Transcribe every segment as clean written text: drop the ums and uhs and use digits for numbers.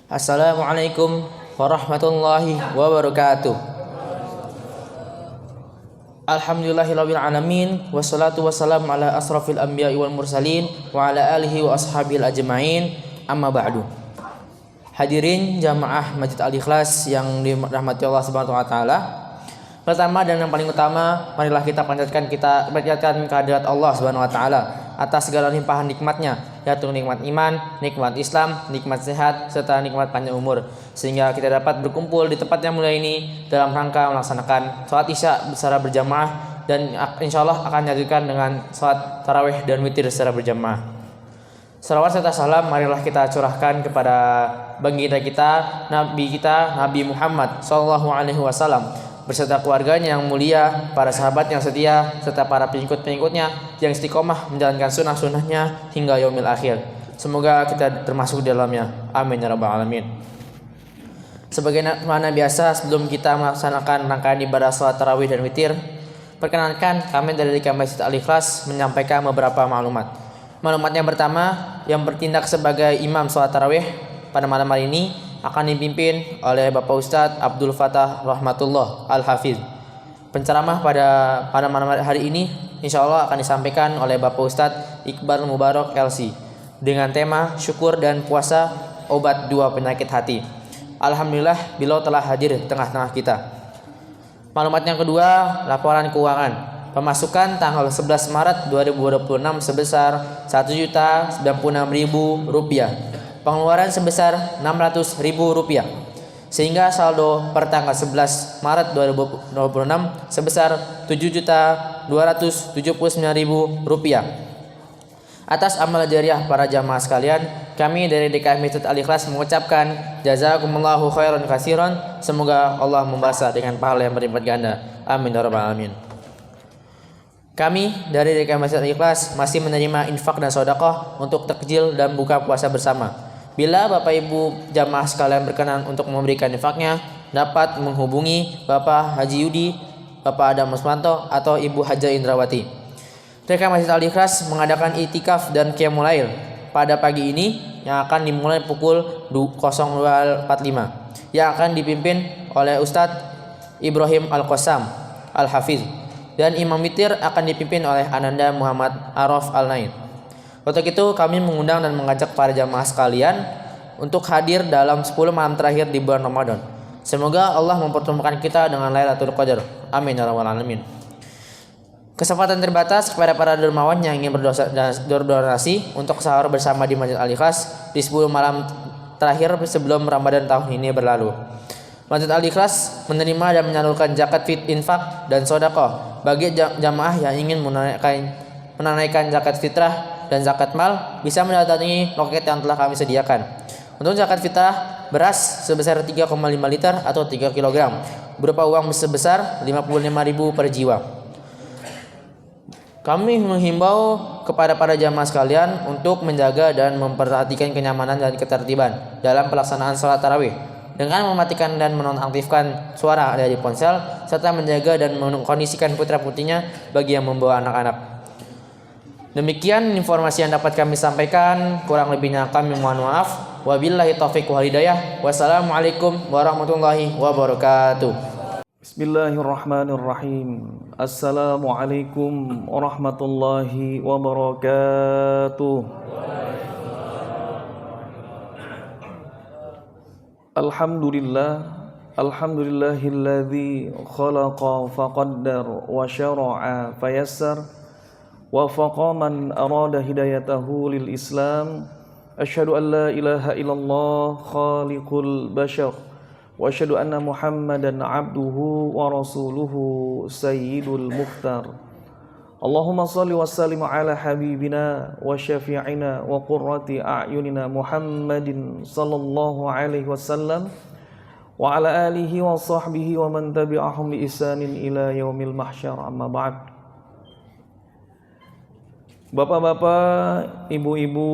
Assalamualaikum warahmatullahi wabarakatuh. Alhamdulillahirabbil alamin, wassalatu wassalamu ala asrafil anbiya'i wal mursalin wa ala alihi wa ashabil ajmain. Amma ba'du. Hadirin jamaah Masjid Al-Ikhlas yang dirahmati Allah Subhanahu wa taala. Pertama dan yang paling utama, marilah kita panjatkan kehadirat Allah Subhanahu wa taala atas segala limpahan nikmatnya, yaitu nikmat iman, nikmat Islam, nikmat sehat, serta nikmat panjang umur, sehingga kita dapat berkumpul di tempat yang mulia ini dalam rangka melaksanakan sholat isya secara berjamaah, dan insyaallah akan dilanjutkan dengan sholat tarawih dan witir secara berjamaah. Salawat serta salam marilah kita curahkan kepada baginda kita, Nabi Muhammad SAW, beserta keluarganya yang mulia, para sahabat yang setia, serta para pengikut-pengikutnya yang istiqomah menjalankan sunnah-sunnahnya hingga yaumil akhir. Semoga kita termasuk di dalamnya. Amin ya rabbal alamin. Sebagaimana biasa, sebelum kita melaksanakan rangkaian ibadah salat tarawih dan witir, perkenankan kami dari Masjid Al-Ikhlas menyampaikan beberapa maklumat. Maklumat yang pertama, yang bertindak sebagai imam salat tarawih pada malam hari ini akan dipimpin oleh Bapak Ustadz Abdul Fattah Rahmatullah Al-Hafiz. Penceramah pada malam hari ini insya Allah akan disampaikan oleh Bapak Ustadz Iqbal Mubarak LC dengan tema syukur dan puasa obat dua penyakit hati. Alhamdulillah beliau telah hadir di tengah-tengah kita. Maklumat yang kedua, laporan keuangan. Pemasukan tanggal 11 Maret 2026 sebesar Rp1.096.000. Pengeluaran sebesar Rp600.000, sehingga saldo per tanggal 11 Maret 2026 sebesar Rp7.279.000. Atas amal jariah para jamaah sekalian, kami dari DKM Masjid Al-Ikhlas mengucapkan jazakumullahu khairan katsiran. Semoga Allah membalas dengan pahala yang berlipat ganda. Amin ya rabbal alamin. Kami dari DKM Masjid Al-Ikhlas masih menerima infak dan sedekah untuk takjil dan buka puasa bersama. Bila Bapak Ibu jamaah sekalian berkenan untuk memberikan infaknya, dapat menghubungi Bapak Haji Yudi, Bapak Adam Musmanto, atau Ibu Haja Indrawati. DKM Masjid Al-Ikhlas mengadakan itikaf dan qiyamul lail pada pagi ini yang akan dimulai pukul 02.45, yang akan dipimpin oleh Ustadz Ibrahim Al-Qassam Al-Hafiz, dan imam witir akan dipimpin oleh Ananda Muhammad Araf Al-Nain. Untuk itu kami mengundang dan mengajak para jamaah sekalian untuk hadir dalam 10 malam terakhir di bulan Ramadan. Semoga Allah mempertemukan kita dengan Lailatul Qadar. Amin ya rabbal alamin. Kesempatan terbatas kepada para dermawan yang ingin berdonasi untuk sahur bersama di Masjid Al-Ikhlas di 10 malam terakhir sebelum Ramadan tahun ini berlalu. Masjid Al-Ikhlas menerima dan menyalurkan zakat infak dan sedekah bagi jamaah yang ingin menunaikan zakat fitrah dan zakat mal, bisa mendatangi loket yang telah kami sediakan. Untuk zakat fitrah, beras sebesar 3,5 liter atau 3 kg berupa uang sebesar Rp55.000 per jiwa. Kami menghimbau kepada para jamaah sekalian untuk menjaga dan memperhatikan kenyamanan dan ketertiban dalam pelaksanaan sholat tarawih dengan mematikan dan menonaktifkan suara dari ponsel, serta menjaga dan mengkondisikan putra-putrinya bagi yang membawa anak-anak. Demikian informasi yang dapat kami sampaikan, kurang lebihnya kami mohon maaf. Wabillahi taufiq wal hidayah. Wassalamualaikum warahmatullahi wabarakatuh. Bismillahirrahmanirrahim. Assalamualaikum warahmatullahi wabarakatuh. Alhamdulillahilladzi khalaqa faqaddar wa syara'a fayassar wafaqa man arada hidayatahu lil Islam. Asyhadu an la ilaha illallah khaliqul bashar wa asyhadu anna Muhammadan abduhu wa rasuluhu sayyidul mukhtar. Allahumma shalli wa sallim ala habibina wa syafi'ina wa qurrati a'yunina Muhammadin sallallahu alaihi wasallam wa ala alihi wa sahbihi wa man tabi'ahum bi ihsanin ila yaumil mahsyar. Amma ba'd. Bapak-bapak, ibu-ibu,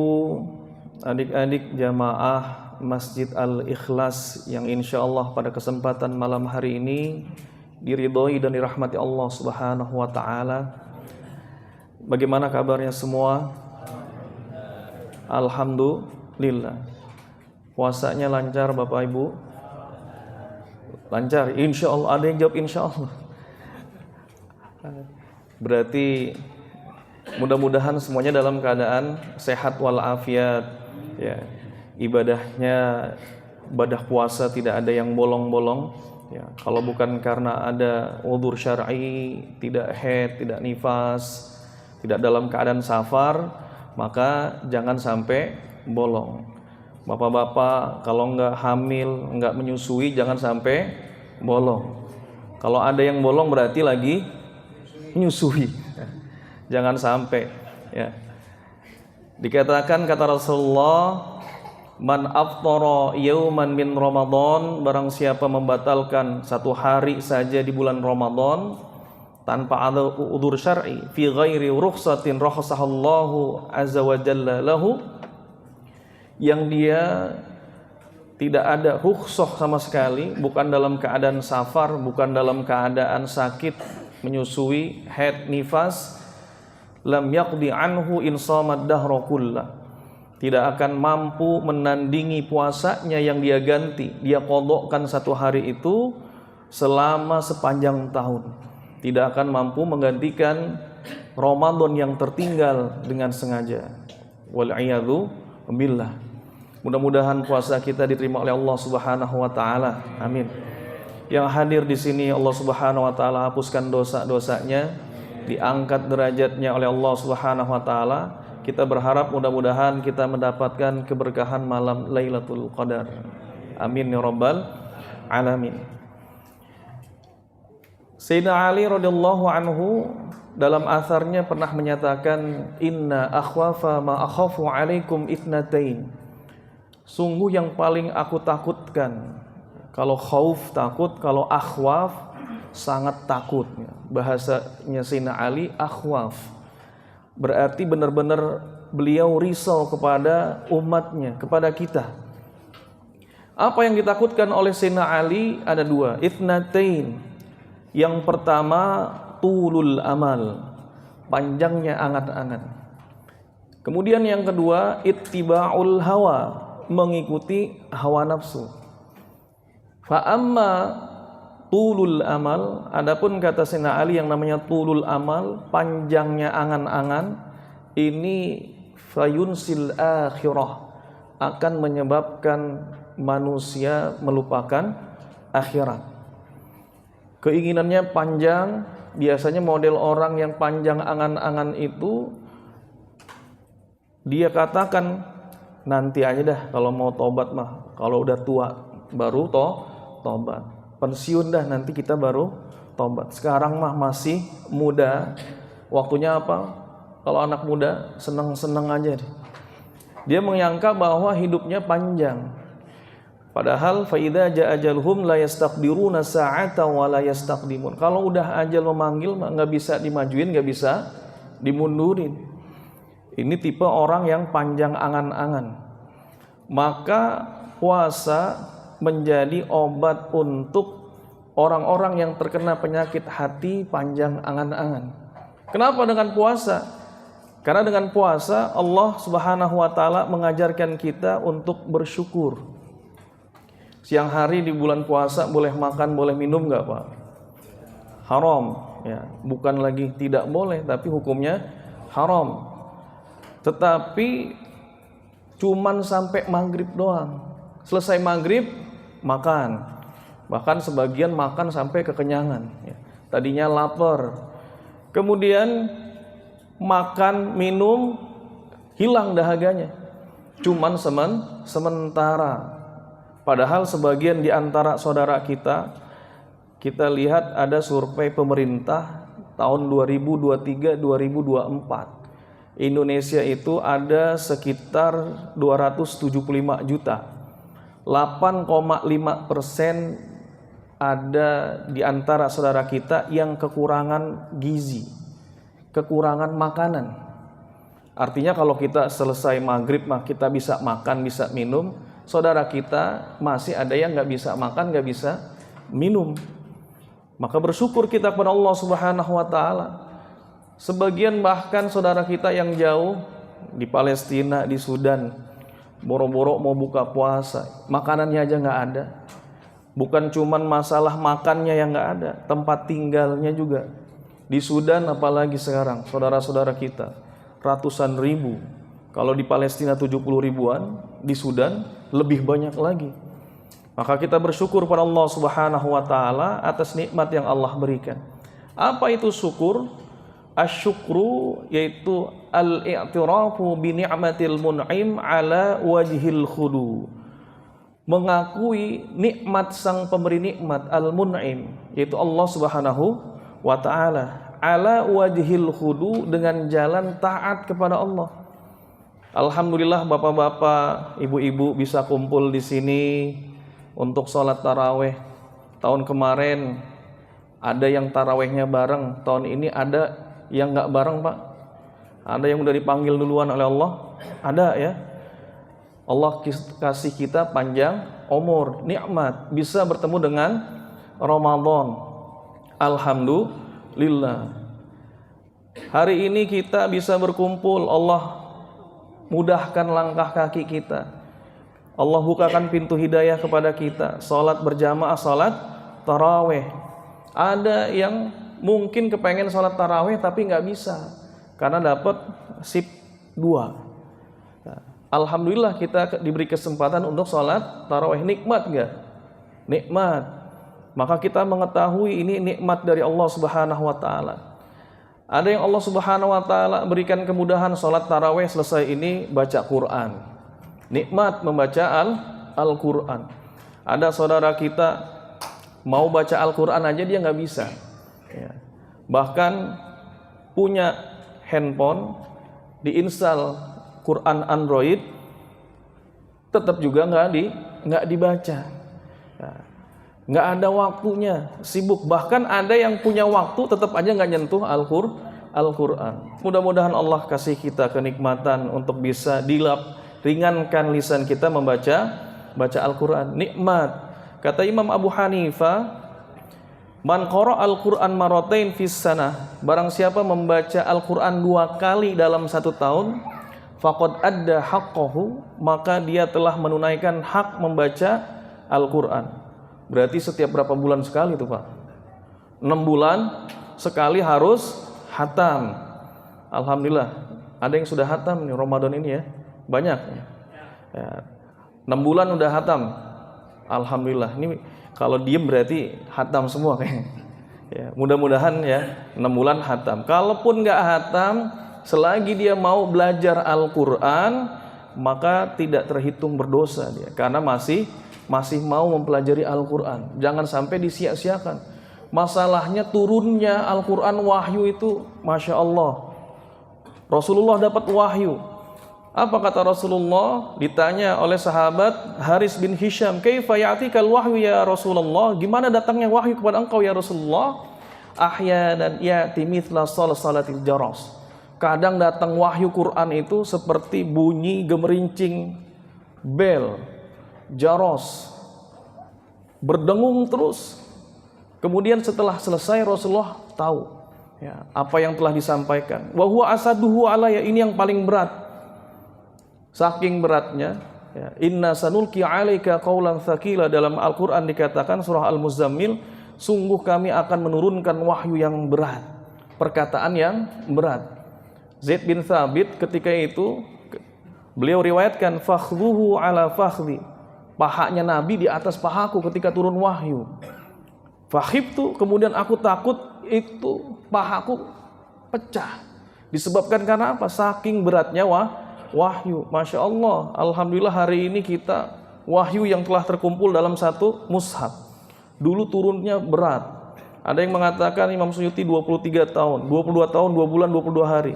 adik-adik jamaah Masjid Al-Ikhlas yang insya Allah pada kesempatan malam hari ini diridhoi dan dirahmati Allah Subhanahu wa ta'ala. Bagaimana kabarnya semua? Alhamdulillah. Puasanya lancar Bapak Ibu? Lancar, insya Allah. Ada yang jawab insya Allah. Berarti mudah-mudahan semuanya dalam keadaan sehat walafiat, ya. Ibadahnya, ibadah puasa tidak ada yang bolong-bolong, ya. Kalau bukan karena ada udhur syar'i, tidak haid, tidak nifas, tidak dalam keadaan safar, maka jangan sampai bolong. Bapak-bapak kalau enggak hamil, enggak menyusui, jangan sampai bolong. Kalau ada yang bolong berarti lagi menyusui. Jangan sampai, ya. Dikatakan kata Rasulullah, man aftara yauman min Ramadan, barang siapa membatalkan satu hari saja di bulan Ramadan tanpa ada udzur syar'i fi ghairi rukhsatin rakhasahallahu azza wa jalla lahu, yang dia tidak ada rukhsah sama sekali, bukan dalam keadaan safar, bukan dalam keadaan sakit, menyusui, haid, nifas, lam yaqdi anhu insamad dahra kullah, tidak akan mampu menandingi puasanya yang dia ganti, dia qadhakan satu hari itu selama sepanjang tahun, tidak akan mampu menggantikan Ramadan yang tertinggal dengan sengaja. Wal iyadzu billah. Mudah-mudahan puasa kita diterima oleh Allah Subhanahu wa taala. Amin. Yang hadir di sini Allah Subhanahu wa taala hapuskan dosa-dosanya, diangkat derajatnya oleh Allah Subhanahu wa taala. Kita berharap mudah-mudahan kita mendapatkan keberkahan malam Lailatul Qadar. Amin ya rabbal alamin. Sayyidina Ali radhiyallahu anhu dalam atharnya pernah menyatakan, inna akhwafa ma akhafu alaikum itnatain. Sungguh yang paling aku takutkan. Kalau khauf takut, kalau akhwaf sangat takut. Bahasanya Sayyidina Ali akhwaf, berarti benar-benar beliau risau kepada umatnya, kepada kita. Apa yang ditakutkan oleh Sayyidina Ali ada dua, itnatain. Yang pertama tulul amal, panjangnya angan-angan. Kemudian yang kedua ittiba'ul hawa, mengikuti hawa nafsu. Fa amma tulul amal, adapun kata Sayyidina Ali yang namanya tulul amal, panjangnya angan-angan, ini fayunsil akhirah, akan menyebabkan manusia melupakan akhirat. Keinginannya panjang, biasanya model orang yang panjang angan-angan itu, dia katakan nanti aja dah kalau mau tobat mah, kalau udah tua baru tobat, pensiun dah nanti kita baru tobat, sekarang mah masih muda, waktunya apa? Kalau anak muda seneng-seneng aja deh. Dia menyangka bahwa hidupnya panjang, padahal fa idza jaa ajaluhum la yastaqdiruna sa'atan wa la yastaqdimun. Kalau udah ajal memanggil mah enggak bisa dimajuin, enggak bisa dimundurin. Ini tipe orang yang panjang angan-angan. Maka puasa menjadi obat untuk orang-orang yang terkena penyakit hati panjang angan-angan. Kenapa dengan puasa? Karena dengan puasa Allah Subhanahu wa taala mengajarkan kita untuk bersyukur. Siang hari di bulan puasa boleh makan, boleh minum enggak, Pak? Haram, ya. Bukan lagi tidak boleh, tapi hukumnya haram. Tetapi cuman sampai maghrib doang. Selesai maghrib makan. Bahkan sebagian makan sampai kekenyangan. Tadinya lapar. Kemudian makan, minum, hilang dahaganya. Cuman sementara. Padahal sebagian di antara saudara kita lihat ada survei pemerintah tahun 2023-2024. Indonesia itu ada sekitar 275 juta. 8,5% ada di antara saudara kita yang kekurangan gizi, kekurangan makanan. Artinya kalau kita selesai maghrib mah kita bisa makan, bisa minum. Saudara kita masih ada yang nggak bisa makan, nggak bisa minum. Maka bersyukur kita kepada Allah Subhanahu wa taala. Sebagian bahkan saudara kita yang jauh di Palestina, di Sudan, boro-boro mau buka puasa, makanannya aja nggak ada. Bukan cuman masalah makannya yang nggak ada, tempat tinggalnya juga. Di Sudan apalagi sekarang, saudara-saudara kita, ratusan ribu. Kalau di Palestina 70 ribuan, di Sudan lebih banyak lagi. Maka kita bersyukur pada Allah Subhanahu wa taala atas nikmat yang Allah berikan. Apa itu syukur? Asyukru yaitu al-i'tirafu bi ni'matil mun'im ala wajhil khudu. Mengakui nikmat sang pemberi nikmat al-mun'im, yaitu Allah Subhanahu wa taala, ala wajhil khudu, dengan jalan taat kepada Allah. Alhamdulillah bapak-bapak, ibu-ibu bisa kumpul di sini untuk sholat taraweh. Tahun kemarin ada yang tarawehnya bareng, tahun ini ada yang nggak bareng Pak. Ada yang udah dipanggil duluan oleh Allah, ada ya. Allah kasih kita panjang umur, nikmat, bisa bertemu dengan Ramadan. Alhamdulillah. Hari ini kita bisa berkumpul, Allah mudahkan langkah kaki kita. Allah bukakan pintu hidayah kepada kita. Salat berjamaah, salat taraweh. Ada yang mungkin kepengen salat taraweh tapi nggak bisa karena dapat sip 2. Alhamdulillah kita diberi kesempatan untuk salat tarawih. Nikmat gak? Nikmat. Maka kita mengetahui ini nikmat dari Allah Subhanahu wa taala. Ada yang Allah Subhanahu wa taala berikan kemudahan salat tarawih selesai ini baca Quran. Nikmat membaca Al-Quran. Ada saudara kita mau baca Al-Quran aja dia nggak bisa. Ya. Bahkan punya handphone diinstal Quran Android tetap juga nggak dibaca, nggak ada waktunya, sibuk. Bahkan ada yang punya waktu tetap aja nggak nyentuh Al-Quran. Mudah-mudahan Allah kasih kita kenikmatan untuk bisa ringankan lisan kita baca Al-Quran. Nikmat. Kata Imam Abu Hanifah, man qara al-Quran maratain fis sanah, barang siapa membaca Al-Quran 2 kali dalam 1 tahun, faqad adda haqqahu, maka dia telah menunaikan hak membaca Al-Quran. Berarti setiap berapa bulan sekali itu Pak? 6 bulan sekali harus hatam. Alhamdulillah ada yang sudah hatam nih Ramadan ini ya, banyak ya. 6 bulan udah hatam. Alhamdulillah. Ini kalau diem berarti hatam semua kayaknya ya, mudah-mudahan ya 6 bulan hatam. Kalaupun nggak hatam, selagi dia mau belajar Al-Quran, maka tidak terhitung berdosa dia, karena masih mau mempelajari Al-Quran. Jangan sampai disia-siakan. Masalahnya turunnya Al-Quran wahyu itu, Masya Allah. Rasulullah dapat wahyu. Apa kata Rasulullah? Ditanya oleh sahabat Haris bin Hisham, kaifa ya'tikal wahyu ya Rasulullah? Gimana datangnya wahyu kepada engkau ya Rasulullah? Ahyanan ya'ti mithla salatil jaras. Kadang datang wahyu Quran itu seperti bunyi gemerincing bel, jaros, berdengung terus. Kemudian setelah selesai Rasulullah tahu ya, apa yang telah disampaikan. Wa huwa asaduhu alayya, ini yang paling berat. Saking beratnya ya, inna sanulqi 'alaika qaulan tsaqila, dalam Al-Qur'an dikatakan surah Al-Muzammil, sungguh kami akan menurunkan wahyu yang berat, perkataan yang berat. Zaid bin Thabit ketika itu beliau riwayatkan fakhdhuhu ala fakhdhi, pahanya Nabi di atas pahaku ketika turun wahyu. Fakhibtu, kemudian aku takut itu pahaku pecah. Disebabkan karena apa? Saking beratnya wahyu. Masya Allah. Alhamdulillah hari ini kita wahyu yang telah terkumpul dalam 1 mushaf. Dulu turunnya berat. Ada yang mengatakan Imam Suyuti 23 tahun, 22 tahun, 2 bulan, 22 hari.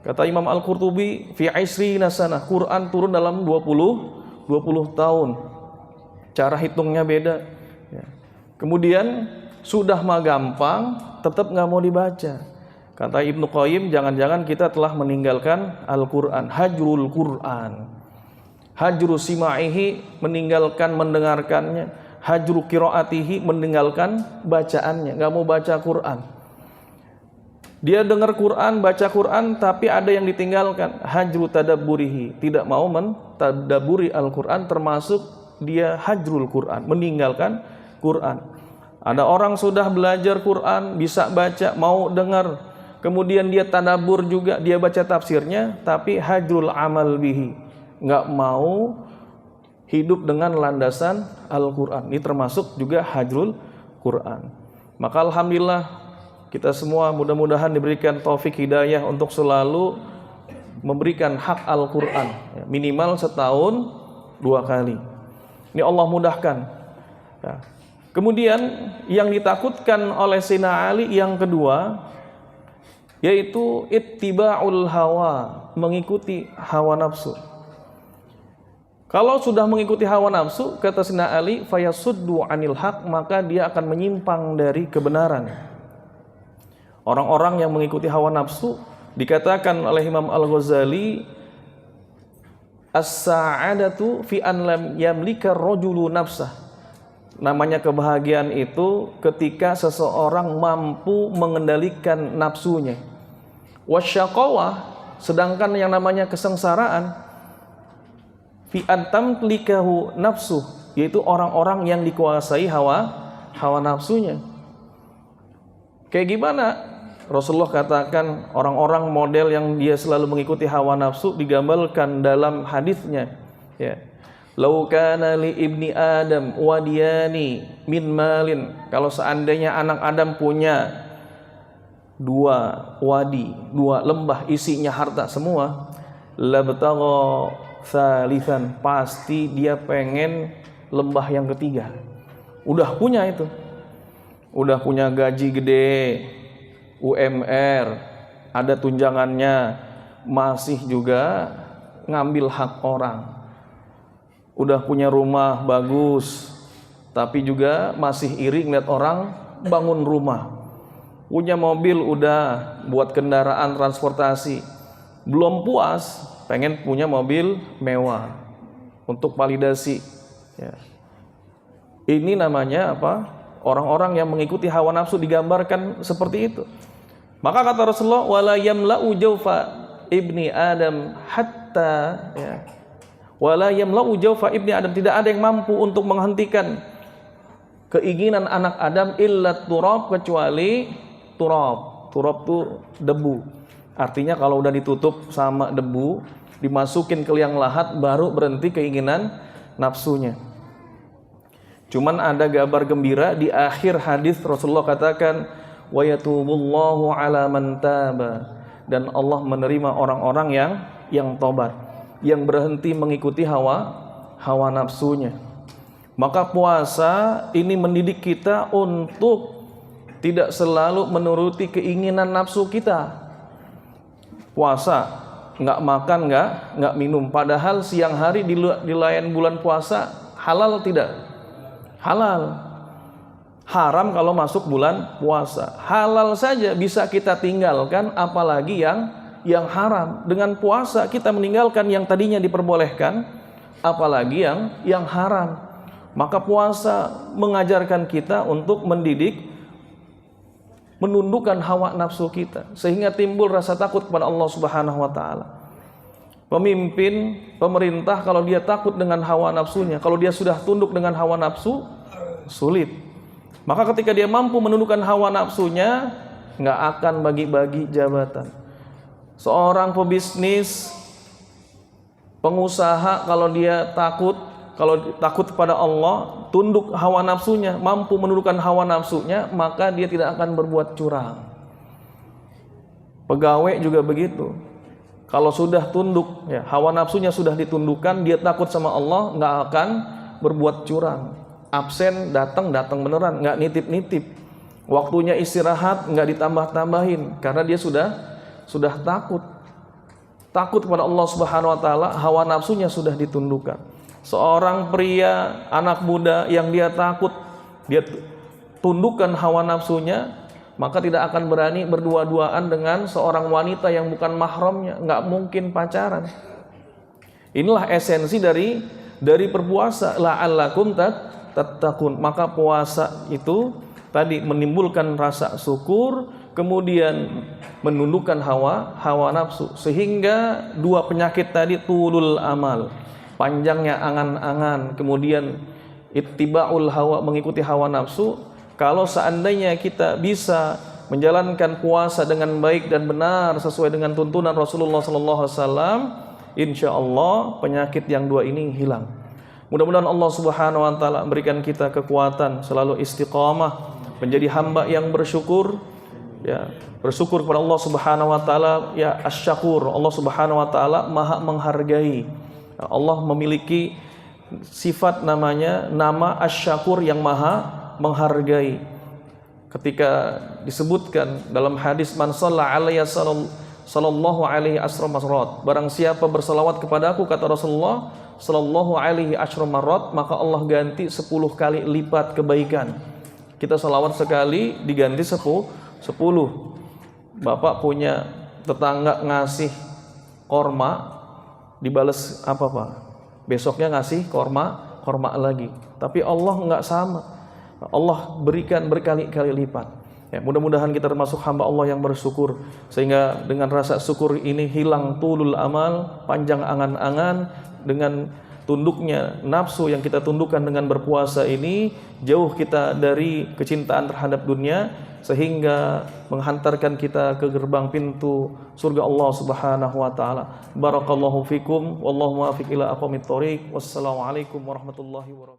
Kata Imam Al-Qurtubi, fi isrina sanah, Quran turun dalam 20 tahun. Cara hitungnya beda. Ya. Kemudian sudah mah gampang, tetap nggak mau dibaca. Kata Ibnu Qayyim, jangan-jangan kita telah meninggalkan Al-Quran, hajrul Quran. Hajru sima'ihi, meninggalkan mendengarkannya. Hajru qiraatihi, meninggalkan bacaannya, nggak mau baca Quran. Dia dengar Quran, baca Quran, tapi ada yang ditinggalkan. Hajru tadabburihi, tidak mau mentadabburi Al-Quran, termasuk dia hajrul Quran, meninggalkan Quran. Ada orang sudah belajar Quran, bisa baca, mau dengar, kemudian dia tadabbur juga, dia baca tafsirnya, tapi hajrul amal bihi, nggak mau hidup dengan landasan Al-Quran. Ini termasuk juga hajrul Quran. Maka alhamdulillah, kita semua mudah-mudahan diberikan taufik hidayah untuk selalu memberikan hak Al-Quran, minimal setahun 2 kali. Ini Allah mudahkan. Ya. Kemudian yang ditakutkan oleh Sayyidina Ali yang kedua, yaitu ittiba'ul hawa, mengikuti hawa nafsu. Kalau sudah mengikuti hawa nafsu, kata Sayyidina Ali, fayasuddu anil haq, maka dia akan menyimpang dari kebenaran. Orang-orang yang mengikuti hawa nafsu dikatakan oleh Imam Al-Ghazali, as-sa'adatu fi an lam yamlika rajulu nafsah. Namanya kebahagiaan itu ketika seseorang mampu mengendalikan nafsunya. Wasyaqawah, sedangkan yang namanya kesengsaraan, fi an tamlikahu nafsuh, yaitu orang-orang yang dikuasai hawa nafsunya. Kayak gimana? Rasulullah katakan orang-orang model yang dia selalu mengikuti hawa nafsu digambarkan dalam hadisnya, ya. Lau kana li ibni Adam wadiyani min malin, kalau seandainya anak Adam punya 2 wadi, 2 lembah isinya harta semua, labtagha tsalitsan, pasti dia pengen lembah yang ketiga. Udah punya itu. Udah punya gaji gede, UMR, ada tunjangannya, masih juga ngambil hak orang. Udah punya rumah bagus, tapi juga masih iri ngeliat orang bangun rumah. Punya mobil udah buat kendaraan transportasi. Belum puas, pengen punya mobil mewah untuk validasi. Ya. Ini namanya apa? Orang-orang yang mengikuti hawa nafsu digambarkan seperti itu. Maka kata Rasulullah, wala yamla'u jawfa ibni Adam hatta, ya. Wala yamla'u jawfa ibni Adam, tidak ada yang mampu untuk menghentikan keinginan anak Adam illa turab, kecuali turab. Turab itu debu. Artinya kalau udah ditutup sama debu, dimasukin ke liang lahat, baru berhenti keinginan nafsunya. Cuman ada kabar gembira di akhir hadis. Rasulullah katakan, wa yatubullahu ala man taba, dan Allah menerima orang-orang yang tobat, yang berhenti mengikuti hawa nafsunya. Maka puasa ini mendidik kita untuk tidak selalu menuruti keinginan nafsu kita. Puasa, nggak makan, nggak minum, padahal siang hari di layan bulan puasa halal tidak? Halal. Haram kalau masuk bulan puasa. Halal saja bisa kita tinggalkan, apalagi yang haram. Dengan puasa kita meninggalkan yang tadinya diperbolehkan, apalagi yang haram. Maka puasa mengajarkan kita untuk mendidik, menundukkan hawa nafsu kita, sehingga timbul rasa takut kepada Allah Subhanahu wa taala. Pemimpin, pemerintah, kalau dia takut dengan hawa nafsunya, kalau dia sudah tunduk dengan hawa nafsu, sulit. Maka ketika dia mampu menundukkan hawa nafsunya, nggak akan bagi-bagi jabatan. Seorang pebisnis, pengusaha, kalau dia takut kepada Allah, tunduk hawa nafsunya, mampu menundukkan hawa nafsunya, maka dia tidak akan berbuat curang. Pegawai juga begitu. Kalau sudah tunduk, ya, hawa nafsunya sudah ditundukkan, dia takut sama Allah, nggak akan berbuat curang. Absen datang beneran, nggak nitip-nitip. Waktunya istirahat nggak ditambah-tambahin, karena dia sudah takut kepada Allah Subhanahu wa taala, hawa nafsunya sudah ditundukkan. Seorang pria, anak muda yang dia takut, dia tundukkan hawa nafsunya, maka tidak akan berani berdua-duaan dengan seorang wanita yang bukan mahramnya, nggak mungkin pacaran. Inilah esensi dari berpuasa, la'allakum tattaqun. Maka puasa itu tadi menimbulkan rasa syukur, kemudian menundukkan hawa nafsu, sehingga dua penyakit tadi, tulul amal, panjangnya angan-angan, kemudian ittiba'ul hawa, mengikuti hawa nafsu. Kalau seandainya kita bisa menjalankan puasa dengan baik dan benar sesuai dengan tuntunan Rasulullah sallallahu alaihi wasallam, insyaallah penyakit yang dua ini hilang. Mudah-mudahan Allah Subhanahu wa taala memberikan kita kekuatan selalu istiqamah menjadi hamba yang bersyukur, ya, bersyukur kepada Allah Subhanahu wa taala, ya asy-syakur. Allah Subhanahu wa taala Maha menghargai. Allah memiliki sifat namanya nama asy-syakur yang Maha menghargai. Ketika disebutkan dalam hadis man shalla alayya sallallahu alaihi asyra marrat, barang siapa berselawat kepadaku, kata Rasulullah sallallahu alaihi asyra marrat, maka Allah ganti 10 kali lipat kebaikan. Kita selawat sekali diganti 10. Bapak punya tetangga ngasih korma, dibales apa Pak? Besoknya ngasih korma lagi. Tapi Allah enggak sama. Allah berikan berkali-kali lipat. Ya, mudah-mudahan kita termasuk hamba Allah yang bersyukur, sehingga dengan rasa syukur ini hilang tulul amal, panjang angan-angan. Dengan tunduknya nafsu yang kita tundukkan dengan berpuasa ini, jauh kita dari kecintaan terhadap dunia, sehingga menghantarkan kita ke gerbang pintu surga Allah Subhanahu wa taala. Barakallahu fikum wallahu muwaffiq ila aqwamit thoriq. Wassalamualaikum warahmatullahi wabarakatuh.